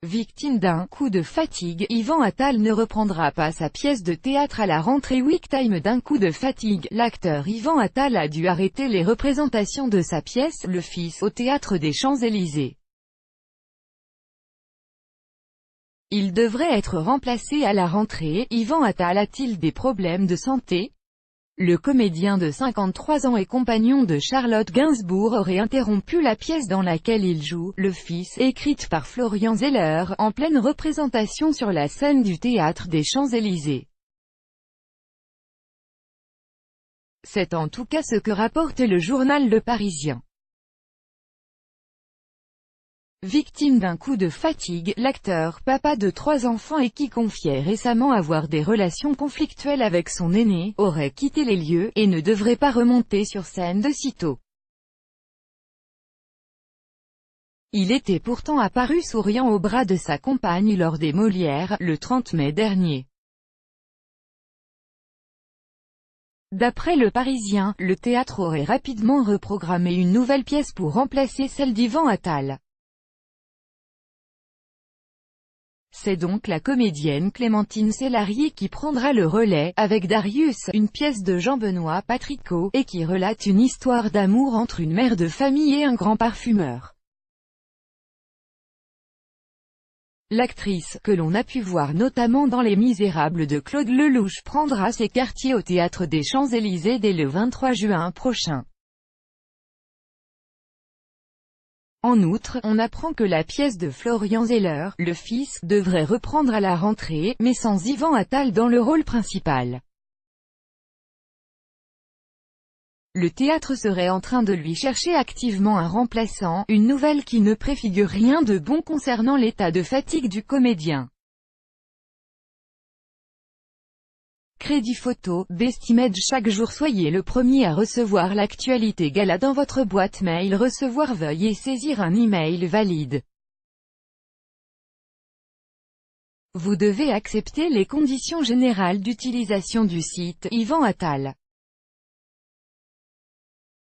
Victime d'un coup de fatigue, Yvan Attal ne reprendra pas sa pièce de théâtre à la rentrée. Week-time. D'un coup de fatigue, l'acteur Yvan Attal a dû arrêter les représentations de sa pièce, Le Fils, au Théâtre des Champs-Élysées. Il devrait être remplacé à la rentrée. Yvan Attal a-t-il des problèmes de santé? Le comédien de 53 ans et compagnon de Charlotte Gainsbourg aurait interrompu la pièce dans laquelle il joue, Le Fils, écrite par Florian Zeller, en pleine représentation sur la scène du Théâtre des Champs-Élysées. C'est en tout cas ce que rapporte le journal Le Parisien. Victime d'un coup de fatigue, l'acteur, papa de 3 enfants et qui confiait récemment avoir des relations conflictuelles avec son aîné, aurait quitté les lieux, et ne devrait pas remonter sur scène de sitôt. Il était pourtant apparu souriant au bras de sa compagne lors des Molières, le 30 mai dernier. D'après Le Parisien, le théâtre aurait rapidement reprogrammé une nouvelle pièce pour remplacer celle d'Yvan Attal. C'est donc la comédienne Clémentine Célarié qui prendra le relais, avec Darius, une pièce de Jean-Benoît Patricot, et qui relate une histoire d'amour entre une mère de famille et un grand parfumeur. L'actrice, que l'on a pu voir notamment dans Les Misérables de Claude Lelouch, prendra ses quartiers au Théâtre des Champs-Élysées dès le 23 juin prochain. En outre, on apprend que la pièce de Florian Zeller, Le Fils, devrait reprendre à la rentrée, mais sans Yvan Attal dans le rôle principal. Le théâtre serait en train de lui chercher activement un remplaçant, une nouvelle qui ne préfigure rien de bon concernant l'état de fatigue du comédien. Crédit photo, Bestimage. Chaque jour soyez le premier à recevoir l'actualité gala dans votre boîte mail. Recevoir, veuillez saisir un email valide. Vous devez accepter les conditions générales d'utilisation du site. Yvan Attal.